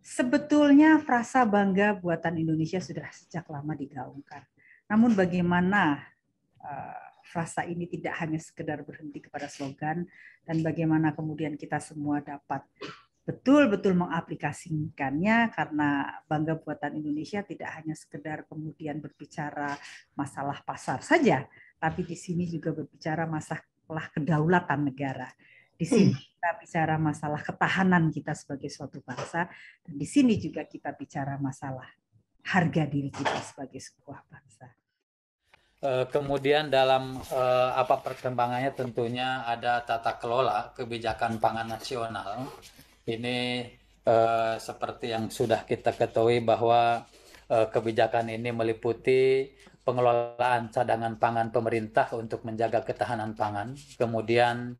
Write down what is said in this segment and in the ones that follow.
Sebetulnya frasa bangga buatan Indonesia sudah sejak lama digaungkan. Namun bagaimana frasa ini tidak hanya sekedar berhenti kepada slogan, dan bagaimana kemudian kita semua dapat betul-betul mengaplikasikannya, karena bangga buatan Indonesia tidak hanya sekedar kemudian berbicara masalah pasar saja, tapi di sini juga berbicara masalah kedaulatan negara. Di sini kita bicara masalah ketahanan kita sebagai suatu bangsa, dan di sini juga kita bicara masalah harga diri kita sebagai sebuah bangsa. Kemudian dalam perkembangannya tentunya ada tata kelola kebijakan pangan nasional. Ini seperti yang sudah kita ketahui bahwa kebijakan ini meliputi pengelolaan cadangan pangan pemerintah untuk menjaga ketahanan pangan, kemudian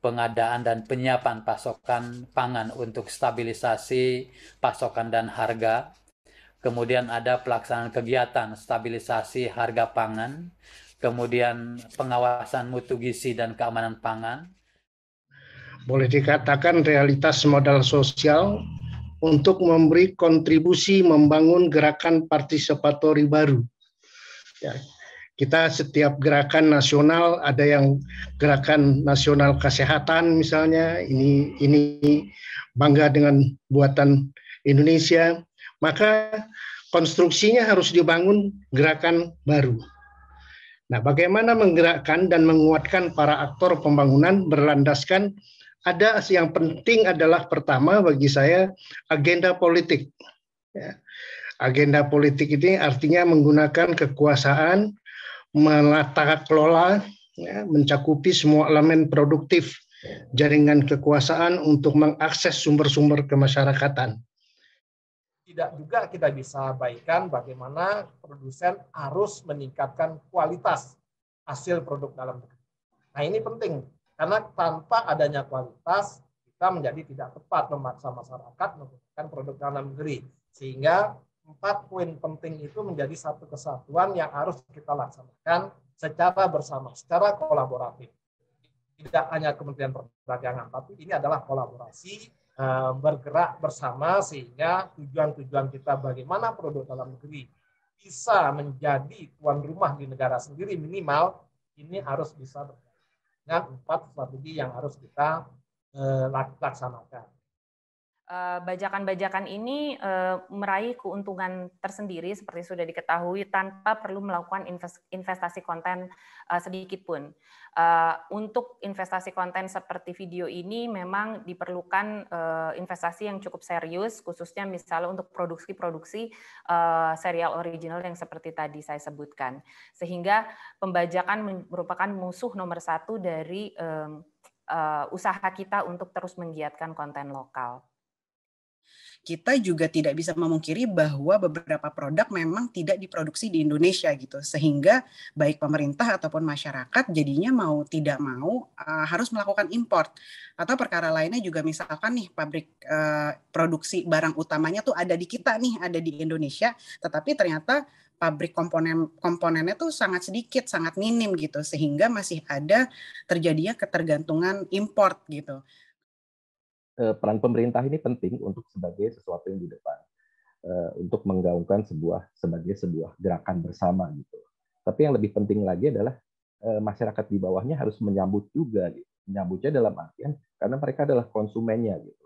pengadaan dan penyiapan pasokan pangan untuk stabilisasi pasokan dan harga. Kemudian ada pelaksanaan kegiatan stabilisasi harga pangan, kemudian pengawasan mutu gizi dan keamanan pangan. Boleh dikatakan realitas modal sosial untuk memberi kontribusi membangun gerakan partisipatori baru. Ya, kita setiap gerakan nasional, ada yang gerakan nasional kesehatan misalnya, ini bangga dengan buatan Indonesia, maka konstruksinya harus dibangun gerakan baru. Nah, bagaimana menggerakkan dan menguatkan para aktor pembangunan berlandaskan ada yang penting adalah pertama bagi saya agenda politik. Ya. Agenda politik ini artinya menggunakan kekuasaan, menata kelola, ya, mencakupi semua elemen produktif jaringan kekuasaan untuk mengakses sumber-sumber kemasyarakatan. Tidak juga kita bisa baikkan bagaimana produsen harus meningkatkan kualitas hasil produk dalam negeri. Nah, ini penting karena tanpa adanya kualitas kita menjadi tidak tepat memaksa masyarakat menggunakan produk dalam negeri. Sehingga 4 poin penting itu menjadi satu kesatuan yang harus kita laksanakan secara bersama, secara kolaboratif. Tidak hanya Kementerian Perdagangan, tapi ini adalah kolaborasi, bergerak bersama sehingga tujuan-tujuan kita bagaimana produk dalam negeri bisa menjadi tuan rumah di negara sendiri minimal, ini harus bisa dengan 4 strategi yang harus kita laksanakan. Bajakan-bajakan ini meraih keuntungan tersendiri seperti sudah diketahui tanpa perlu melakukan investasi konten sedikit pun. Untuk investasi konten seperti video ini memang diperlukan investasi yang cukup serius, khususnya misalnya untuk produksi-produksi serial original yang seperti tadi saya sebutkan. Sehingga pembajakan merupakan musuh nomor 1 dari usaha kita untuk terus menggiatkan konten lokal. Kita juga tidak bisa memungkiri bahwa beberapa produk memang tidak diproduksi di Indonesia gitu, sehingga baik pemerintah ataupun masyarakat jadinya mau tidak mau harus melakukan import. Atau perkara lainnya juga misalkan nih pabrik produksi barang utamanya tuh ada di kita nih, ada di Indonesia, tetapi ternyata pabrik komponennya tuh sangat sedikit, sangat minim gitu, sehingga masih ada terjadinya ketergantungan import gitu. Peran pemerintah ini penting untuk sebagai sesuatu yang di depan, untuk menggaungkan sebagai sebuah gerakan bersama gitu. Tapi yang lebih penting lagi adalah masyarakat di bawahnya harus menyambut juga, gitu. Menyambutnya dalam artian karena mereka adalah konsumennya gitu,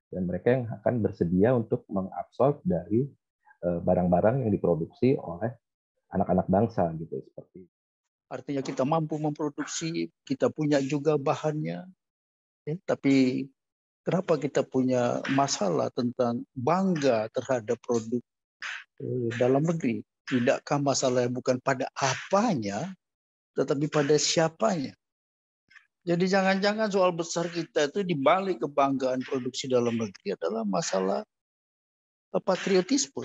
dan mereka yang akan bersedia untuk mengabsorb dari barang-barang yang diproduksi oleh anak-anak bangsa gitu seperti. Artinya kita mampu memproduksi, kita punya juga bahannya, ya, tapi kenapa kita punya masalah tentang bangga terhadap produk dalam negeri? Tidakkah masalahnya bukan pada apanya, tetapi pada siapanya? Jadi jangan-jangan soal besar kita itu dibalik kebanggaan produksi dalam negeri adalah masalah patriotisme.